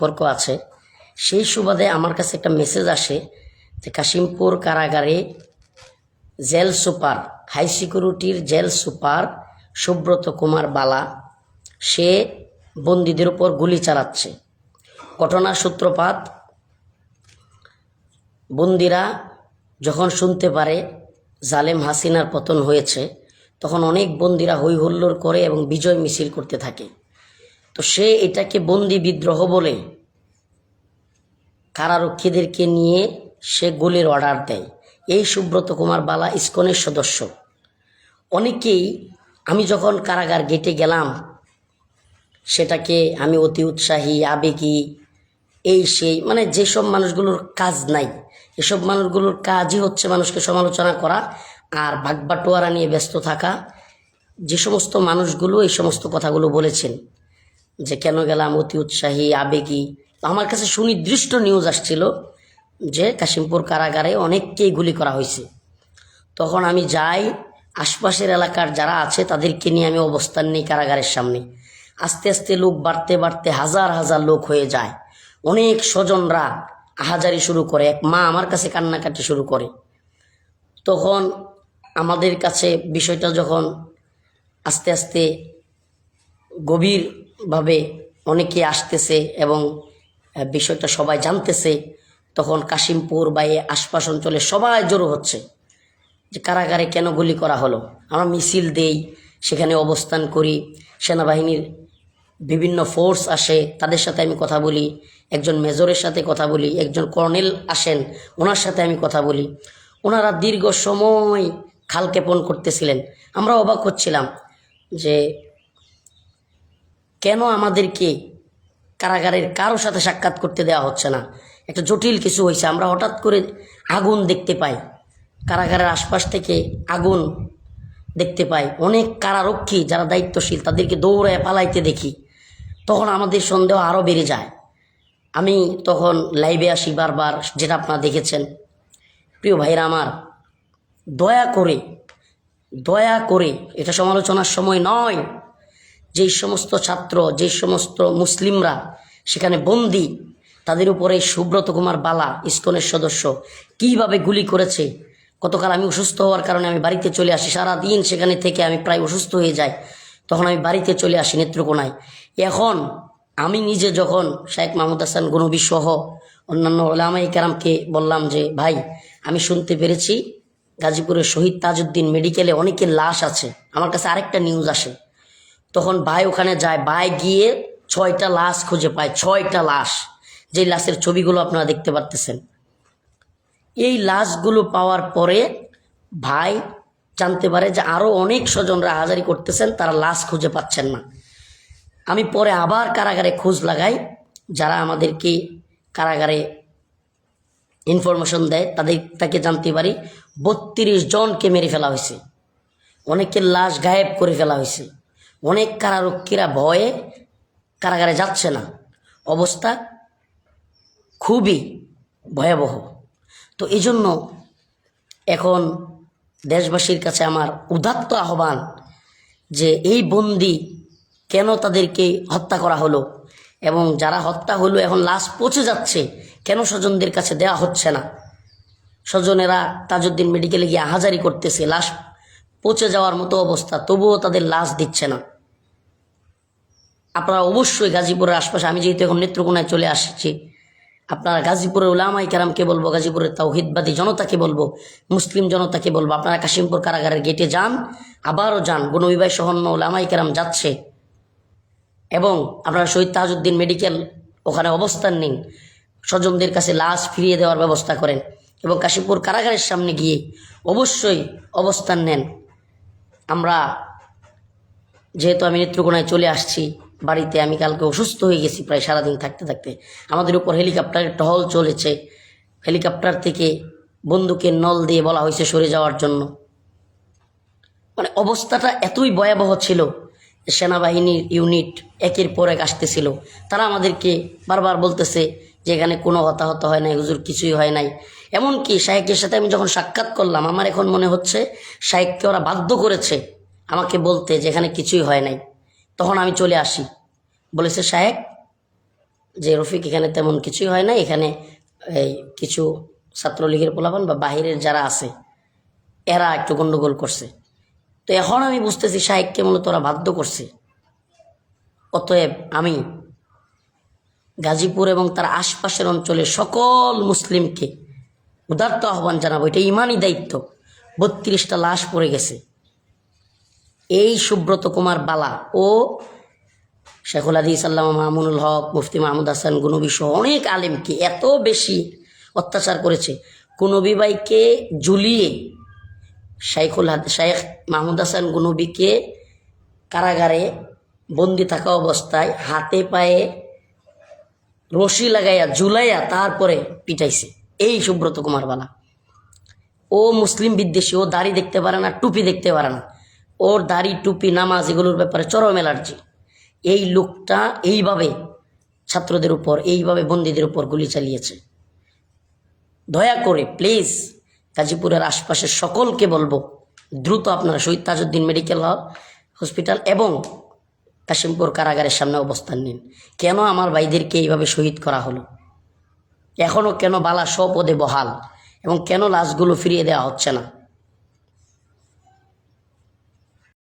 সম্পর্ক আছে। সেই সুবাদে আমার কাছে একটা মেসেজ আসে যে কাশিমপুর কারাগারে জেল সুপার, হাই সিকিউরিটির জেল সুপার সুব্রত কুমার বালা সে বন্দীদের উপর গুলি চালাচ্ছে। ঘটনার সূত্রপাত, বন্দীরা যখন শুনতে পারে জালেম হাসিনার পতন হয়েছে, তখন অনেক বন্দীরা হই হুল্লোড় করে এবং বিজয় মিছিল করতে থাকে। তো সে এটাকে বন্দি বিদ্রোহ বলে কারারক্ষীদেরকে নিয়ে সে গুলির অর্ডার দেয়। এই সুব্রত কুমার বালা ইসকনের সদস্য। অনেকেই, আমি যখন কারাগার গেটে গেলাম সেটাকে আমি অতি উৎসাহী, আবেগী, এই সেই, মানে যেসব মানুষগুলোর কাজ নাই, এসব মানুষগুলোর কাজই হচ্ছে মানুষকে সমালোচনা করা আর ভাগবাটোয়ারা নিয়ে ব্যস্ত থাকা। যে সমস্ত মানুষগুলো এই সমস্ত কথাগুলো বলেছেন যে কেন গেলাম অতি উৎসাহী, আবেগী, আমার কাছে সুনির্দিষ্ট নিউজ আসছিল যে কাশিমপুর কারাগারে অনেককেই গুলি করা হয়েছে। তখন আমি যাই, আশপাশের এলাকার যারা আছে তাদেরকে নিয়ে আমি অবস্থান নিই কারাগারের সামনে। আস্তে আস্তে লোক বাড়তে বাড়তে হাজার হাজার লোক হয়ে যায়। অনেক স্বজনরা আহাজারি শুরু করে, এক মা আমার কাছে কান্নাকাটি শুরু করে। তখন আমাদের কাছে বিষয়টা যখন আস্তে আস্তে গভীরভাবে অনেকে আসতেছে এবং বিষয়টা সবাই জানতেছে, তখন কাশিমপুর বা এই আশপাশ অঞ্চলে সবাই জড়ো হচ্ছে যে কারাগারে কেন গুলি করা হলো। আমরা মিছিল দেই, সেখানে অবস্থান করি, সেনাবাহিনীর বিভিন্ন ফোর্স আসে, তাদের সাথে আমি কথা বলি, একজন মেজরের সাথে কথা বলি, একজন কর্নেল আসেন, ওনার সাথে আমি কথা বলি। ওনারা দীর্ঘ সময় খালক্ষেপণ করতেছিলেন। আমরা অবাক হচ্ছিলাম যে কেন আমাদেরকে কারাগারের কারো সাথে সাক্ষাৎ করতে দেওয়া হচ্ছে না। একটা জটিল কিছু হয়েছে। আমরা হঠাৎ করে আগুন দেখতে পাই, কারাগারের আশপাশ থেকে আগুন দেখতে পাই। অনেক কারারক্ষী যারা দায়িত্বশীল তাদেরকে দৌড়ায় পালাইতে দেখি। তখন আমাদের সন্দেহ আরও বেড়ে যায়। আমি তখন লাইভে আসি বারবার, যেটা আপনারা দেখেছেন। প্রিয় ভাইরা আমার, দয়া করে এটা সমালোচনার সময় নয়। যেই সমস্ত ছাত্র, যে সমস্ত মুসলিমরা সেখানে বন্দী, তাদের উপরে সুব্রত কুমার বালা ইসকনের সদস্য কিভাবে গুলি করেছে। গতকাল আমি অসুস্থ হওয়ার কারণে আমি বাড়িতে চলে আসি। সারাদিন সেখানে থেকে আমি প্রায় অসুস্থ হয়ে যাই। তখন আমি বাড়িতে চলে আসি নেত্রকোনায়। এখন আমি নিজে যখন শেখ মাহমুদ হাসান গনবী সহ অন্যান্য ওলামায়ে কেরামকে বললাম যে ভাই, আমি শুনতে পেরেছি গাজীপুরের শহীদ তাজউদ্দিন মেডিকেলে অনেকের লাশ আছে, আমার কাছে আরেকটা নিউজ আসে। তখন ভাই ওখানে যায়, ভাই গিয়ে 6টা লাশ খুঁজে পায়। 6টা লাশ, যেই লাশের ছবিগুলো আপনারা দেখতে পারতেছেন। এই লাশগুলো পাওয়ার পরে ভাই জানতে পারে যে আরও অনেক স্বজনরা হাজারি করতেছেন, তারা লাশ খুঁজে পাচ্ছেন না। আমি পরে আবার কারাগারে খোঁজ লাগাই, যারা আমাদেরকে কারাগারে ইনফরমেশন দেয় তাকে জানতে পারি 32 জনকে মেরে ফেলা হয়েছে। অনেকের লাশ গায়েব করে ফেলা হয়েছে। অনেক কারারক্ষীরা ভয়ে কারাগারে যাচ্ছে না। অবস্থা খুবই ভয়াবহ। তো এই জন্য এখন দেশবাসীর কাছে আমার উদাত্ত আহ্বান যে এই বন্দি কেন তাদেরকে হত্যা করা হলো, এবং যারা হত্যা হলো এখন লাশ পচে যাচ্ছে, কেন স্বজনদের কাছে দেওয়া হচ্ছে না। স্বজনেরা তাজউদ্দিন মেডিকেলে গিয়ে আহাজারি করতেছে, লাশ পচে যাওয়ার মতো অবস্থা, তবুও তাদের লাশ দিচ্ছে না। আপনারা অবশ্যই গাজীপুরের আশপাশে, আমি যেহেতু এখন নেত্রকোনায় চলে আসছি, আপনারা গাজীপুরের উলামায়ে কেরামকে বলবো, গাজীপুরের তাওহীদবাদী জনতাকে বলবো, মুসলিম জনতাকে বলবো, আপনারা কাশিমপুর কারাগারের গেটে যান, আবারও যান। গনবী ভাই সহ অন্য উলামায়ে কেরাম যাচ্ছে, এবং আপনারা শহীদ তাজউদ্দিন মেডিকেল ওখানে অবস্থান নিন, স্বজনদের কাছে লাশ ফিরিয়ে দেওয়ার ব্যবস্থা করেন, এবং কাশিমপুর কারাগারের সামনে গিয়ে অবশ্যই অবস্থান নেন। আমরা যেহেতু আমি নেত্রকোনায় চলে আসছি বাড়িতে, আমি কালকে অসুস্থ হয়ে গেছি প্রায় সারাদিন থাকতে থাকতে। আমাদের উপর হেলিকপ্টারের টহল চলেছে, হেলিকপ্টার থেকে বন্দুকের নল দিয়ে বলা হয়েছে সরে যাওয়ার জন্য। মানে অবস্থাটা এতই ভয়াবহ ছিল, সেনাবাহিনীর ইউনিট একের পর এক আসতেছিল। তারা আমাদেরকে বারবার বলতেছে যে এখানে কোনো হতাহত হয় নাই হুজুর, কিছুই হয় নাই। এমনকি শাহেকের সাথে আমি যখন সাক্ষাৎ করলাম, আমার এখন মনে হচ্ছে শাহেককে ওরা বাধ্য করেছে আমাকে বলতে যে এখানে কিছুই হয় নাই। তখন আমি চলে আসি, বলেছে শাহেক যে রফিক এখানে তেমন কিছুই হয় না, এখানে এই কিছু ছাত্রলীগের পোলাপান বা বাহিরের যারা আছে এরা একটু গন্ডগোল করছে। তো এখন আমি বুঝতেছি শাহেককে মূলত ওরা বাধ্য করছে। অতএব আমি গাজীপুর এবং তার আশপাশের অঞ্চলের সকল মুসলিমকে উদার্ত আহ্বান জানাবো, এটা ইমানই দায়িত্ব। 32টা লাশ পড়ে গেছে। এই সুব্রত কুমার বালা ও শেখুল হাদিস আল্লামা মামুনুল হক, মুফতি মাহমুদ হাসান গুনবী সহ অনেক আলেমকে এত বেশি অত্যাচার করেছে। গুনবী ভাইকে ঝুলিয়ে শেখ মাহমুদ হাসান গুনবীকে কারাগারে বন্দি থাকা অবস্থায় হাতে পায়ে রশি লাগাইয়া ঝুলাইয়া তারপরে পিটাইছে এই সুব্রত কুমার বালা। ও মুসলিম বিদ্বেষী, ও দাড়ি দেখতে পারে না, টুপি দেখতে পারে না, ওর দাড়ি টুপি নামাজ এগুলোর ব্যাপারে চরম অ্যালার্জি। এই লোকটা এইভাবে ছাত্রদের উপর, এইভাবে বন্দীদের উপর গুলি চালিয়েছে। দয়া করে প্লিজ গাজীপুরের আশপাশের সকলকে বলবো, দ্রুত আপনারা শহীদ তাজউদ্দিন মেডিকেল হসপিটাল এবং কাশিমপুর কারাগারের সামনে অবস্থান নিন। কেন আমার ভাইদেরকে এইভাবে শহীদ করা হলো, এখনও কেন বালা স্বপদে বহাল, এবং কেন লাশগুলো ফিরিয়ে দেওয়া হচ্ছে না?